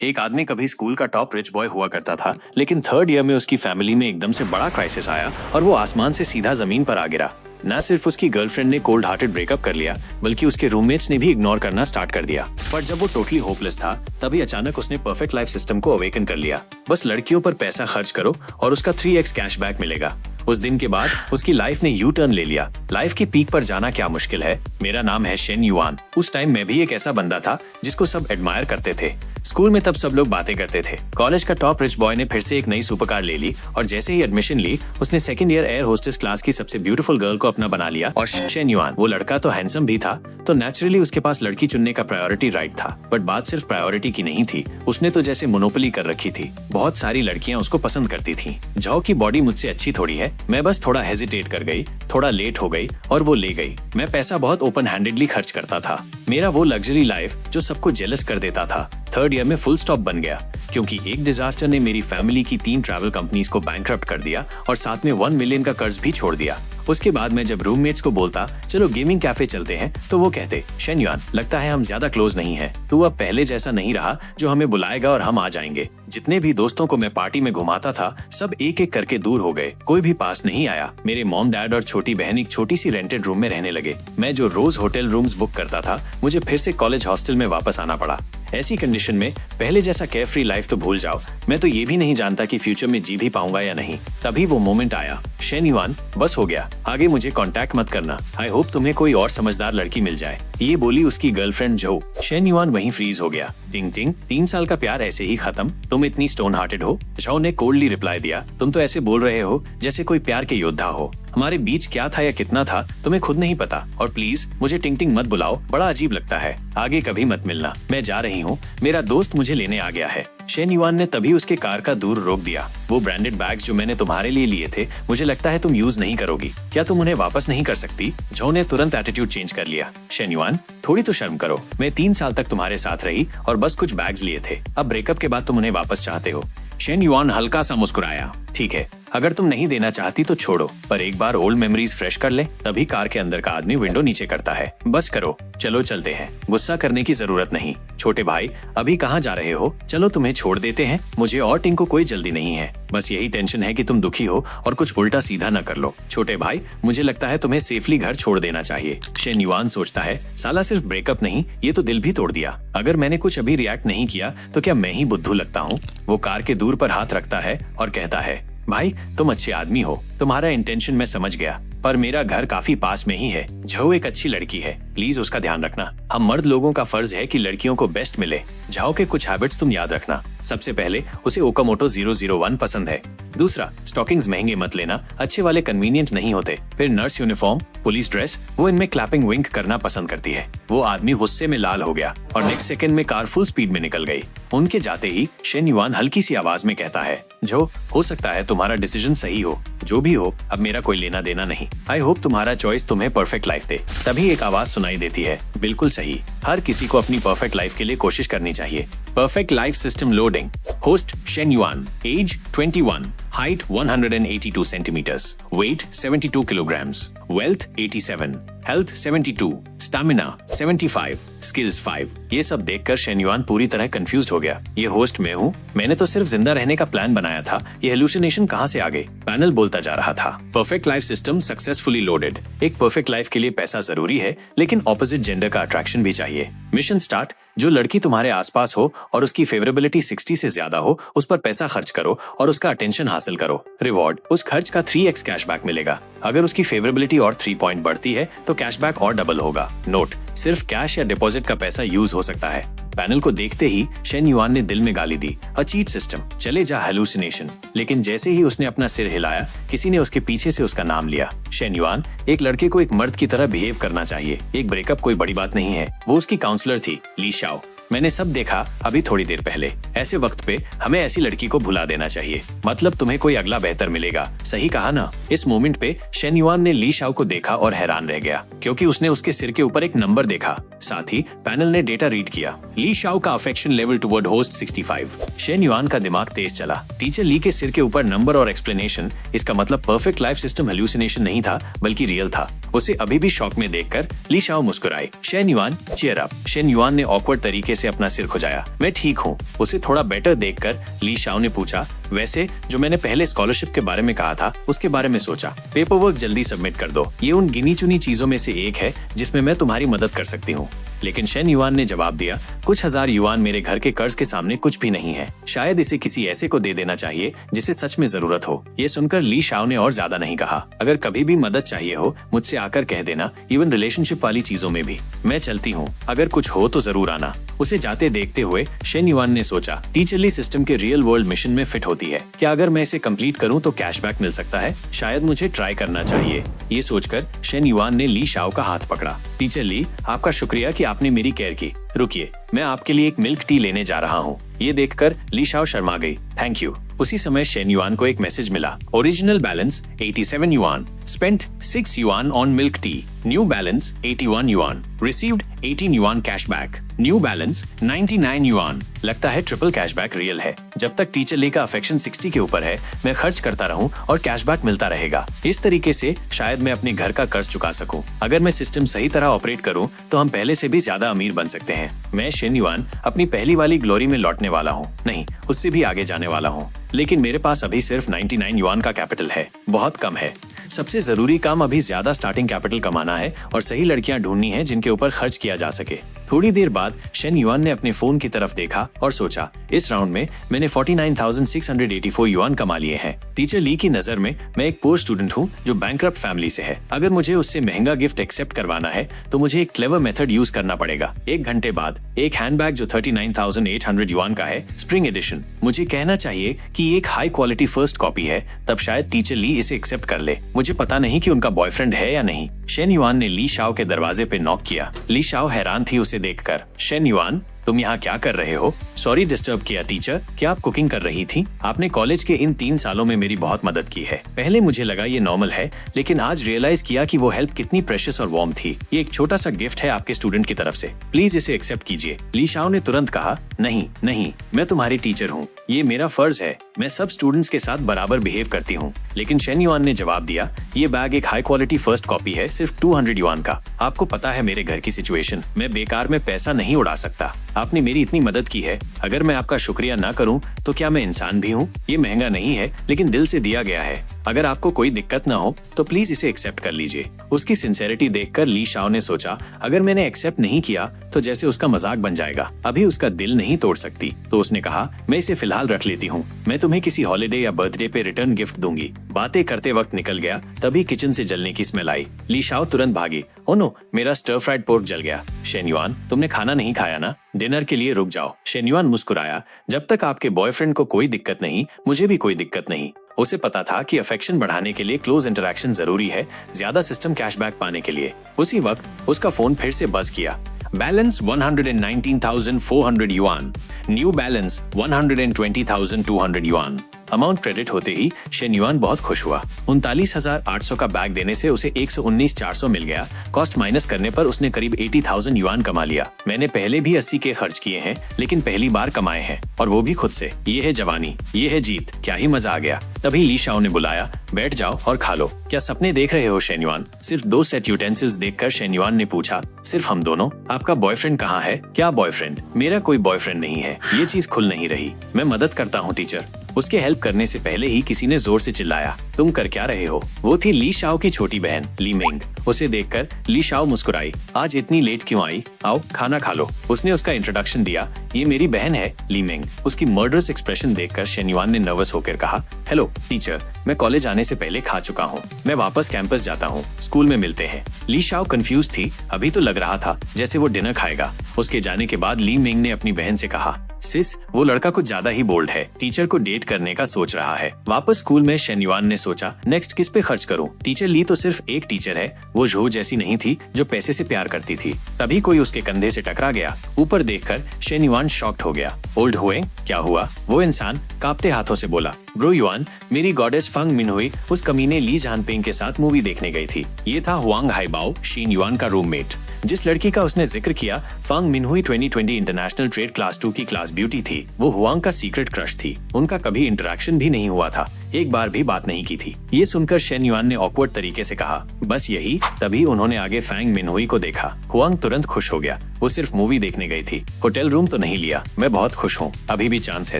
एक आदमी कभी स्कूल का टॉप रिच बॉय हुआ करता था, लेकिन थर्ड ईयर में उसकी फैमिली में एकदम से बड़ा क्राइसिस आया और वो आसमान से सीधा जमीन पर आ गिरा। न सिर्फ उसकी गर्लफ्रेंड ने कोल्ड हार्टेड ब्रेकअप कर लिया, बल्कि उसके रूममेट्स ने भी इग्नोर करना स्टार्ट कर दिया। पर जब वो टोटली होपलेस था, तभी अचानक उसने परफेक्ट लाइफ सिस्टम को अवेकन कर लिया। बस लड़कियों पर पैसा खर्च करो और उसका 3x कैशबैक मिलेगा। उस दिन के बाद उसकी लाइफ ने यू टर्न ले लिया। लाइफ की पीक पर जाना क्या मुश्किल है। मेरा नाम है शेन युआन। उस टाइम मैं भी एक ऐसा बंदा था जिसको सब एडमायर करते थे। स्कूल में तब सब लोग बातें करते थे। कॉलेज का टॉप रिच बॉय ने फिर से एक नई सुपरकार ले ली और जैसे ही एडमिशन ली, उसने second year air hostess class की सबसे ब्यूटीफुल गर्ल को अपना बना लिया। और शेन युआन, वो लड़का तो हैंडसम भी था, तो नेचुरली उसके पास लड़की चुनने का प्रायोरिटी राइट था। बट बात सिर्फ प्रायोरिटी की नहीं थी, उसने तो जैसे मोनोपोली कर रखी थी। बहुत सारी लड़कियां उसको पसंद करती थी। जाओ की बॉडी मुझसे अच्छी थोड़ी है, मैं बस थोड़ा हेजिटेट कर गई, थोड़ा लेट हो गई और वो ले गई। मैं पैसा बहुत ओपन हैंडेडली खर्च करता था। मेरा वो लग्जरी लाइफ जो सबको जेलस कर देता था, थर्ड ईयर में फुल स्टॉप बन गया, क्योंकि एक डिजास्टर ने मेरी फैमिली की 3 ट्रैवल कंपनीज को बैंकरप्ट कर दिया और साथ में 1 मिलियन का कर्ज भी छोड़ दिया। उसके बाद मैं जब रूममेट्स को बोलता चलो गेमिंग कैफे चलते हैं, तो वो कहते शेन युआन, लगता है हम ज्यादा क्लोज नहीं हैं। तू अब पहले जैसा नहीं रहा जो हमें बुलाएगा और हम आ जाएंगे। जितने भी दोस्तों को मैं पार्टी में घुमाता था, सब एक एक करके दूर हो गए, कोई भी पास नहीं आया। मेरे मॉम डैड और छोटी बहन एक छोटी सी रेंटेड रूम में रहने लगे। मैं जो रोज होटल रूम्स बुक करता था, मुझे फिर से कॉलेज हॉस्टल में वापस आना पड़ा। ऐसी कंडीशन में पहले जैसा केयर फ्री लाइफ तो भूल जाओ। मैं तो ये भी नहीं जानता कि फ्यूचर में जी भी पाऊंगा या नहीं। तभी वो मोमेंट आया, शेन युआन, बस हो गया, आगे मुझे कांटेक्ट मत करना। आई होप तुम्हें कोई और समझदार लड़की मिल जाए। ये बोली उसकी गर्लफ्रेंड जो। शेन युआन वहीं फ्रीज हो गया। टिंग टिंग, 3 साल का प्यार ऐसे ही खत्म। तुम इतनी स्टोन हार्टेड हो। जो ने कोल्डली रिप्लाई दिया, तुम तो ऐसे बोल रहे हो जैसे कोई प्यार के योद्धा हो। हमारे बीच क्या था या कितना था तुम्हें खुद नहीं पता। और प्लीज मुझे टिंग टिंग मत बुलाओ, बड़ा अजीब लगता है। आगे कभी मत मिलना, मैं जा रही हूँ, मेरा दोस्त मुझे लेने आ गया है। शेन युआन ने तभी उसके कार का दूर रोक दिया। वो ब्रांडेड बैग्स जो मैंने तुम्हारे लिए लिए थे, मुझे लगता है तुम यूज नहीं करोगी। क्या तुम उन्हें वापस नहीं कर सकती? जो ने तुरंत एटीट्यूड चेंज कर लिया। शेन युआन, थोड़ी तो शर्म करो। मैं 3 साल तक तुम्हारे साथ रही और बस कुछ बैग्स लिए थे। अब ब्रेकअप के बाद तुम उन्हें वापस चाहते हो। शेन युआन हल्का सा मुस्कुराया। ठीक है, अगर तुम नहीं देना चाहती तो छोड़ो, पर एक बार ओल्ड मेमोरीज फ्रेश कर ले। तभी कार के अंदर का आदमी विंडो नीचे करता है। बस करो, चलो चलते हैं। गुस्सा करने की जरूरत नहीं। छोटे भाई, अभी कहाँ जा रहे हो? चलो तुम्हें छोड़ देते हैं। मुझे और टिंग को कोई जल्दी नहीं है, बस यही टेंशन है कि तुम दुखी हो और कुछ उल्टा सीधा न कर लो। छोटे भाई, मुझे लगता है तुम्हें सेफली घर छोड़ देना चाहिए। शेन युआन सोचता है, साला सिर्फ ब्रेकअप नहीं, ये तो दिल भी तोड़ दिया। अगर मैंने कुछ अभी रिएक्ट नहीं किया तो क्या मैं ही बुद्धू लगता हूँ? वो कार के दूर पर हाथ रखता है और कहता है, भाई तुम अच्छे आदमी हो, तुम्हारा इंटेंशन मैं समझ गया, पर मेरा घर काफी पास में ही है। जो एक अच्छी लड़की है, प्लीज उसका ध्यान रखना। हम मर्द लोगों का फर्ज है कि लड़कियों को बेस्ट मिले। जाओ के कुछ हैबिट्स तुम याद रखना। सबसे पहले, उसे ओकामोटो 001 पसंद है। दूसरा, स्टॉकिंग्स महंगे मत लेना, अच्छे वाले कन्वीनियंट नहीं होते। फिर नर्स यूनिफॉर्म, पुलिस ड्रेस, वो इनमें क्लैपिंग विंक करना पसंद करती है। वो आदमी गुस्से में लाल हो गया और नेक्स्ट सेकंड में कार फुल स्पीड में निकल गई। उनके जाते ही शेन युआन हल्की सी आवाज में कहता है, जो हो सकता है तुम्हारा डिसीजन सही हो, जो भी हो, अब मेरा कोई लेना देना नहीं। आई होप तुम्हारा चॉइस तुम्हें परफेक्ट लाइफ दे। तभी एक आवाज सुनाई देती है, बिल्कुल सही, हर किसी को अपनी परफेक्ट लाइफ के लिए कोशिश करनी चाहिए। Perfect life system loading. Host Shen Yuan, age 21, height 182 centimeters, weight 72 kilograms, wealth 87, health 72, stamina 75, skills 5। ये सब देखकर शेन युआन पूरी तरह कंफ्यूज्ड हो गया। ये होस्ट मैं हूँ? मैंने तो सिर्फ जिंदा रहने का प्लान बनाया था, ये हेलुसिनेशन कहाँ से आ गई? पैनल बोलता जा रहा था, perfect life system successfully loaded. एक परफेक्ट लाइफ के लिए पैसा जरूरी है, लेकिन ऑपोजिट जेंडर का अट्रैक्शन भी चाहिए। Mission start. जो लड़की तुम्हारे आसपास हो और उसकी फेवरेबिलिटी 60 से ज्यादा हो, उस पर पैसा खर्च करो और उसका अटेंशन हासिल करो। रिवॉर्ड, उस खर्च का 3x कैशबैक मिलेगा। अगर उसकी फेवरेबिलिटी और 3 पॉइंट बढ़ती है तो कैशबैक और डबल होगा। नोट, सिर्फ कैश या डिपॉजिट का पैसा यूज हो सकता है। पैनल को देखते ही शेन युआन ने दिल में गाली दी, अ चीट सिस्टम, चले जा हेलुसिनेशन। लेकिन जैसे ही उसने अपना सिर हिलाया, किसी ने उसके पीछे से उसका नाम लिया। शेन युआन, एक लड़के को एक मर्द की तरह बिहेव करना चाहिए। एक ब्रेकअप कोई बड़ी बात नहीं है। वो उसकी काउंसलर थी, ली शाओ। मैंने सब देखा अभी थोड़ी देर पहले। ऐसे वक्त पे हमें ऐसी लड़की को भुला देना चाहिए, मतलब तुम्हें कोई अगला बेहतर मिलेगा। सही कहा ना? इस मोमेंट पे शेन युआन ने ली शाओ को देखा और हैरान रह गया, क्योंकि उसने उसके सिर के ऊपर एक नंबर देखा। साथ ही पैनल ने डेटा रीड किया। ली शाओ का affection level toward host 65। Shane yuan का दिमाग तेज चला। टीचर ली के सिर के ऊपर नंबर और एक्सप्लेनेशन, इसका मतलब परफेक्ट लाइफ सिस्टम हेलुसिनेशन नहीं था बल्कि रियल था। उसे अभी भी शॉक में देखकर ली शाओ मुस्कुराई। Shen Yuan cheer up. Shen Yuan ने ऑकवर्ड तरीके से अपना सिर खुजाया। मैं ठीक हूँ। उसे थोड़ा बेटर देखकर ली शाओ ने पूछा, वैसे जो मैंने पहले स्कॉलरशिप के बारे में कहा था उसके बारे में सोचा? पेपर वर्क जल्दी सबमिट कर दो। ये उन गिनी चुनी चीजों में से एक है जिसमें मैं तुम्हारी मदद कर सकती हूँ। लेकिन शेन युआन ने जवाब दिया, कुछ हजार युआन मेरे घर के कर्ज के सामने कुछ भी नहीं है। शायद इसे किसी ऐसे को दे देना चाहिए जिसे सच में जरूरत हो। ये सुनकर ली शाओ ने और ज्यादा नहीं कहा, अगर कभी भी मदद चाहिए हो मुझसे आकर कह देना, इवन रिलेशनशिप वाली चीजों में भी। मैं चलती हूँ, अगर कुछ हो तो जरूर आना। उसे जाते देखते हुए शेन युआन ने सोचा, टीचरली सिस्टम के रियल वर्ल्ड मिशन में फिट होती है। क्या अगर मैं इसे कंप्लीट करूं तो कैशबैक मिल सकता है? शायद मुझे ट्राई करना चाहिए। ये सोचकर शेन युआन ने ली शाओ का हाथ पकड़ा। टीचर ली, आपका शुक्रिया कि आपने मेरी केयर की। रुकिए, मैं आपके लिए एक मिल्क टी लेने जा रहा हूँ। ये देखकर ली शाओ शर्मा गई। Thank you. उसी समय शेन युआन को एक मैसेज मिला, original balance 87 yuan, spent 6 yuan on milk tea, new balance 81 yuan, received 18 yuan cashback, new balance 99 yuan. लगता है ट्रिपल कैशबैक रियल है। जब तक टीचर ली का अफेक्शन 60 के ऊपर है, मैं खर्च करता रहूं और कैशबैक मिलता रहेगा। इस तरीके से शायद मैं अपने घर का कर्ज चुका सकूं। अगर मैं सिस्टम सही तरह ऑपरेट करूं तो हम पहले से भी ज्यादा अमीर बन सकते हैं। मैं शेन युआन अपनी पहली वाली ग्लोरी में लौटने वाला हूं, नहीं उससे भी आगे जाने वाला हूं। लेकिन मेरे पास अभी सिर्फ 99 युआन का कैपिटल है, बहुत कम है। सबसे जरूरी काम अभी ज्यादा स्टार्टिंग कैपिटल कमाना है और सही लड़कियां ढूंढनी है जिनके ऊपर खर्च किया जा सके। थोड़ी देर बाद शेन युआन ने अपने फोन की तरफ देखा और सोचा, इस राउंड में मैंने 49,684 युआन कमा लिए हैं। टीचर ली की नजर में मैं एक पुअर स्टूडेंट हूँ जो बैंकरप्ट फैमिली से है। अगर मुझे उससे महंगा गिफ्ट एक्सेप्ट करवाना है तो मुझे एक क्लेवर मेथड यूज करना पड़ेगा। 1 घंटे बाद एक हैंडबैग जो 39,800 युआन का है, स्प्रिंग एडिशन। मुझे कहना चाहिए कि ये एक हाई क्वालिटी फर्स्ट कॉपी है, तब शायद टीचर ली इसे एक्सेप्ट कर ले। मुझे पता नहीं कि उनका बॉयफ्रेंड है या नहीं। शेन युआन ने ली शाओ के दरवाजे पे नॉक किया। ली शाओ हैरान थी उसे देखकर। शेन युआन, तुम यहाँ क्या कर रहे हो? सॉरी डिस्टर्ब किया टीचर। क्या आप कुकिंग कर रही थी? आपने कॉलेज के इन 3 सालों में मेरी बहुत मदद की है। पहले मुझे लगा ये नॉर्मल है, लेकिन आज रियलाइज किया कि वो हेल्प कितनी प्रेशियस और वार्म थी। ये एक छोटा सा गिफ्ट है आपके स्टूडेंट की तरफ से, प्लीज इसे एक्सेप्ट कीजिए। ली शाओ ने तुरंत कहा, नहीं नहीं, मैं तुम्हारी टीचर हूँ, ये मेरा फर्ज है। मैं सब स्टूडेंट्स के साथ बराबर बिहेव करती हूँ। लेकिन शेन युआन ने जवाब दिया, ये बैग एक हाई क्वालिटी फर्स्ट कॉपी है, सिर्फ 200 युआन का। आपको पता है मेरे घर की सिचुएशन, मैं बेकार में पैसा नहीं उड़ा सकता। आपने मेरी इतनी मदद की है, अगर मैं आपका शुक्रिया ना करूं तो क्या मैं इंसान भी हूं? ये महंगा नहीं है, लेकिन दिल से दिया गया है। अगर आपको कोई दिक्कत ना हो तो प्लीज इसे एक्सेप्ट कर लीजिए। उसकी सिंसेरिटी देखकर ली शाओ ने सोचा, अगर मैंने एक्सेप्ट नहीं किया तो जैसे उसका मजाक बन जाएगा। अभी उसका दिल नहीं तोड़ सकती, तो उसने कहा, मैं इसे फिलहाल रख लेती हूँ, मैं तुम्हें किसी हॉलिडे या बर्थडे पे रिटर्न गिफ्ट दूंगी। बातें करते वक्त निकल गया, तभी किचन से जलने की स्मेल आई। ली शाओ तुरंत भागी। ओ नो, मेरा स्टर फ्राइड पोर्क जल गया। शेन युआन, तुमने खाना नहीं खाया ना? डिनर के लिए रुक जाओ। शेन युआन मुस्कुराया, जब तक आपके बॉयफ्रेंड को कोई दिक्कत नहीं, मुझे भी कोई दिक्कत नहीं। उसे पता था कि अफेक्शन बढ़ाने के लिए क्लोज इंटरेक्शन जरूरी है, ज्यादा सिस्टम कैशबैक पाने के लिए। उसी वक्त उसका फोन फिर से बज किया। Balance 119,400 yuan, new balance 120,200 yuan. Amount credit होते ही शेन युआन बहुत खुश हुआ। 39,800 का बैग देने से उसे 119,400 मिल गया। कॉस्ट माइनस करने पर उसने करीब 80,000 युआन कमा लिया। मैंने पहले भी 80 के खर्च किए हैं, लेकिन पहली बार कमाए हैं, और वो भी खुद से। ये है जवानी, ये है जीत, क्या ही मजा आ गया। तभी ली शाओ ने बुलाया, बैठ जाओ और खा लो। क्या सपने देख रहे हो शेन युआन? सिर्फ 2 सेट यूटेंसिल्स देखकर शेन युआन ने पूछा, सिर्फ हम दोनों? आपका बॉयफ्रेंड कहाँ है? क्या बॉयफ्रेंड? मेरा कोई बॉयफ्रेंड नहीं है। ये चीज खुल नहीं रही। मैं मदद करता हूँ टीचर। उसके हेल्प करने से पहले ही किसी ने जोर से चिल्लाया, तुम कर क्या रहे हो? वो थी ली शाओ की छोटी बहन ली मिंग। उसे देखकर ली शाओ मुस्कुराई, आज इतनी लेट क्यों आई? आओ खाना खा लो। उसने उसका इंट्रोडक्शन दिया, ये मेरी बहन है ली मिंग। उसकी मर्डरस एक्सप्रेशन देखकर शेन युआन ने नर्वस होकर कहा, हेलो टीचर, मैं कॉलेज आने से पहले खा चुका हूँ, मैं वापस कैंपस जाता हूँ, स्कूल में मिलते हैं। ली शाओ कंफ्यूज थी, अभी तो लग रहा था जैसे वो डिनर खाएगा। उसके जाने के बाद ली मिंग ने अपनी बहन से कहा, सिस, वो लड़का कुछ ज्यादा ही बोल्ड है, टीचर को डेट करने का सोच रहा है। वापस स्कूल में शेन युआन ने सोचा, नेक्स्ट किस पे खर्च करूं? टीचर ली तो सिर्फ एक टीचर है, वो झो जैसी नहीं थी जो पैसे से प्यार करती थी। तभी कोई उसके कंधे से टकरा गया। ऊपर देखकर शेन युआन शॉक्ड हो गया। ओल्ड हुए? क्या हुआ? वो इंसान कांपते हाथों से बोला, ब्रो युआन, मेरी गॉडेस फंग मिनहुई उस कमीने ली जानपिंग के साथ मूवी देखने गई थी। ये था हुआंग हाइबाओ, शेन युआन का रूममेट। जिस लड़की का उसने जिक्र किया, फंग मिनहुई 2020 इंटरनेशनल ट्रेड क्लास 2 की क्लास ब्यूटी थी। वो हुआंग का सीक्रेट क्रश थी। उनका कभी इंटरेक्शन भी नहीं हुआ था। एक बार भी बात नहीं की थी। ये सुनकर शेन युआन ने ऑकवर्ड तरीके से कहा, बस यही। तभी उन्होंने आगे फैंग मिनहुई को देखा। हुआंग तुरंत खुश हो गया। वो सिर्फ मूवी देखने गई थी, होटल रूम तो नहीं लिया। मैं बहुत खुश हूँ, अभी भी चांस है।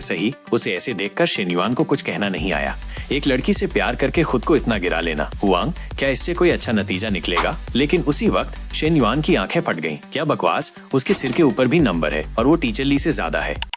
सही। उसे ऐसे देखकर शेन युआन को कुछ कहना नहीं आया। एक लड़की से प्यार करके खुद को इतना गिरा लेना। हुआंग, क्या इससे कोई अच्छा नतीजा निकलेगा? लेकिन उसी वक्त शेन युआन की आंखें फट गईं। क्या बकवास, उसके सिर के ऊपर भी नंबर है और वो टीचर ली से ज्यादा है।